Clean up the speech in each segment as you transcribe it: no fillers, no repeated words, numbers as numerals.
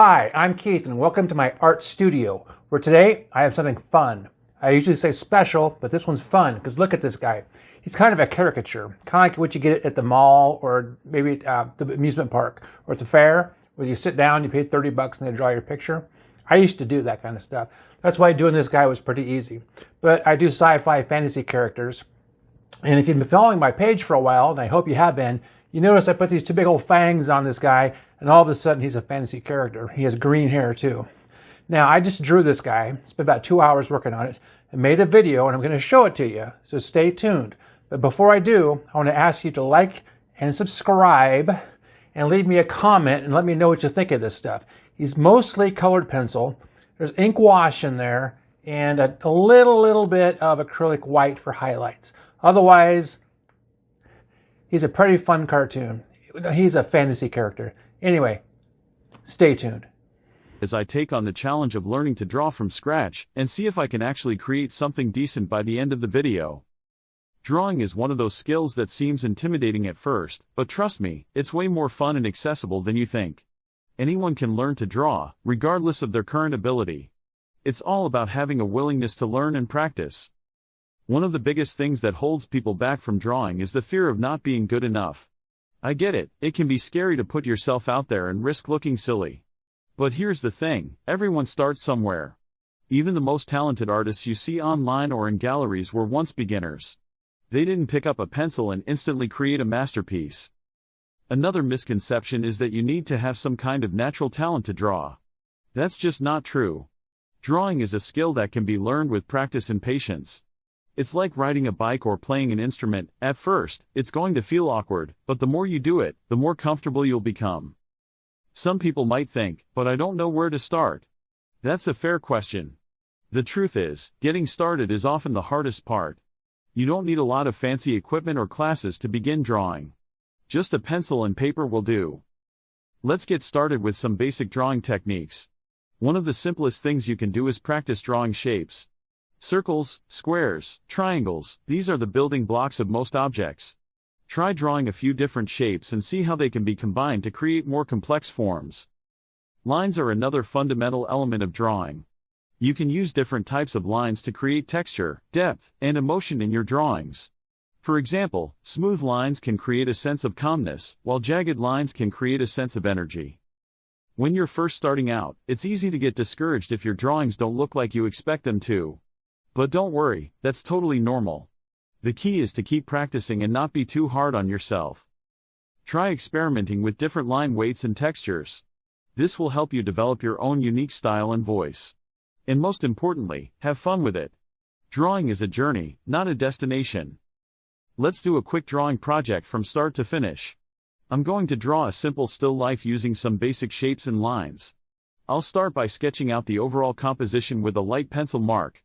Hi, I'm Keith and welcome to my art studio, where today I have something fun. I usually say special, but this one's fun because look at this guy. He's kind of a caricature, kind of like what you get at the mall or maybe at the amusement park or at the fair, where you sit down, you pay 30 bucks and they draw your picture. I used to do that kind of stuff. That's why doing this guy was pretty easy. But I do sci-fi fantasy characters. And if you've been following my page for a while, and I hope you have been, you notice I put these two big old fangs on this guy, and all of a sudden he's a fantasy character. He has green hair too. Now, I just drew this guy, spent about 2 hours working on it, and made a video, and I'm going to show it to you, so stay tuned. But before I do, I want to ask you to like and subscribe, and leave me a comment, and let me know what you think of this stuff. He's mostly colored pencil. There's ink wash in there, and a little bit of acrylic white for highlights. Otherwise, he's a pretty fun cartoon. He's a fantasy character. Anyway, stay tuned. As I take on the challenge of learning to draw from scratch and see if I can actually create something decent by the end of the video. Drawing is one of those skills that seems intimidating at first, but trust me, it's way more fun and accessible than you think. Anyone can learn to draw, regardless of their current ability. It's all about having a willingness to learn and practice. One of the biggest things that holds people back from drawing is the fear of not being good enough. I get it, it can be scary to put yourself out there and risk looking silly. But here's the thing, everyone starts somewhere. Even the most talented artists you see online or in galleries were once beginners. They didn't pick up a pencil and instantly create a masterpiece. Another misconception is that you need to have some kind of natural talent to draw. That's just not true. Drawing is a skill that can be learned with practice and patience. It's like riding a bike or playing an instrument. At first, it's going to feel awkward, but the more you do it, the more comfortable you'll become. Some people might think, but I don't know where to start. That's a fair question. The truth is, getting started is often the hardest part. You don't need a lot of fancy equipment or classes to begin drawing. Just a pencil and paper will do. Let's get started with some basic drawing techniques. One of the simplest things you can do is practice drawing shapes. Circles, squares, triangles, these are the building blocks of most objects. Try drawing a few different shapes and see how they can be combined to create more complex forms. Lines are another fundamental element of drawing. You can use different types of lines to create texture, depth, and emotion in your drawings. For example, smooth lines can create a sense of calmness, while jagged lines can create a sense of energy. When you're first starting out, it's easy to get discouraged if your drawings don't look like you expect them to. But don't worry, that's totally normal. The key is to keep practicing and not be too hard on yourself. Try experimenting with different line weights and textures. This will help you develop your own unique style and voice. And most importantly, have fun with it. Drawing is a journey, not a destination. Let's do a quick drawing project from start to finish. I'm going to draw a simple still life using some basic shapes and lines. I'll start by sketching out the overall composition with a light pencil mark.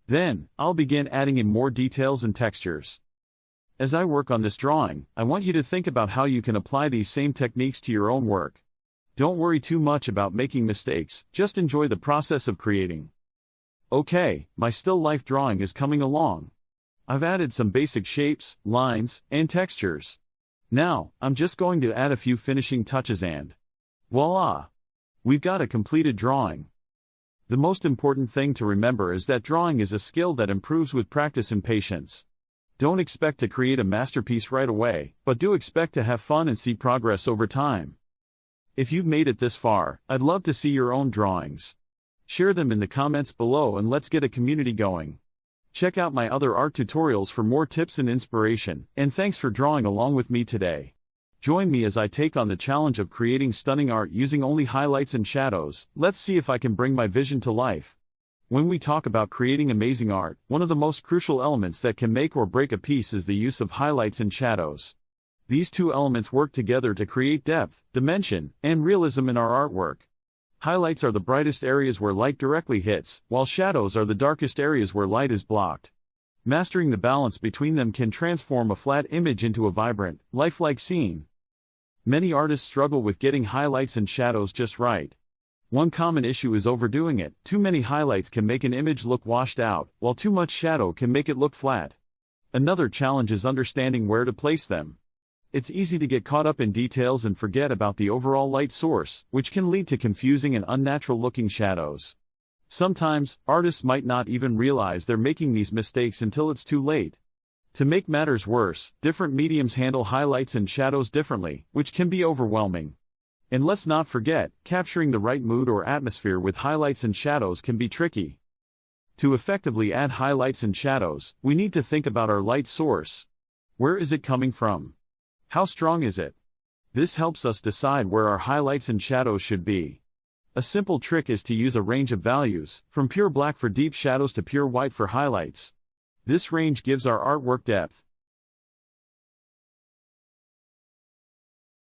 Then, I'll begin adding in more details and textures. As I work on this drawing, I want you to think about how you can apply these same techniques to your own work. Don't worry too much about making mistakes, just enjoy the process of creating. Okay, my still life drawing is coming along. I've added some basic shapes, lines, and textures. Now, I'm just going to add a few finishing touches and voila! We've got a completed drawing. The most important thing to remember is that drawing is a skill that improves with practice and patience. Don't expect to create a masterpiece right away, but do expect to have fun and see progress over time. If you've made it this far, I'd love to see your own drawings. Share them in the comments below and let's get a community going. Check out my other art tutorials for more tips and inspiration, and thanks for drawing along with me today. Join me as I take on the challenge of creating stunning art using only highlights and shadows. Let's see if I can bring my vision to life. When we talk about creating amazing art, one of the most crucial elements that can make or break a piece is the use of highlights and shadows. These two elements work together to create depth, dimension, and realism in our artwork. Highlights are the brightest areas where light directly hits, while shadows are the darkest areas where light is blocked. Mastering the balance between them can transform a flat image into a vibrant, lifelike scene. Many artists struggle with getting highlights and shadows just right. One common issue is overdoing it. Too many highlights can make an image look washed out, while too much shadow can make it look flat. Another challenge is understanding where to place them. It's easy to get caught up in details and forget about the overall light source, which can lead to confusing and unnatural-looking shadows. Sometimes, artists might not even realize they're making these mistakes until it's too late. To make matters worse, different mediums handle highlights and shadows differently, which can be overwhelming. And let's not forget, capturing the right mood or atmosphere with highlights and shadows can be tricky. To effectively add highlights and shadows, we need to think about our light source. Where is it coming from? How strong is it? This helps us decide where our highlights and shadows should be. A simple trick is to use a range of values, from pure black for deep shadows to pure white for highlights. This range gives our artwork depth.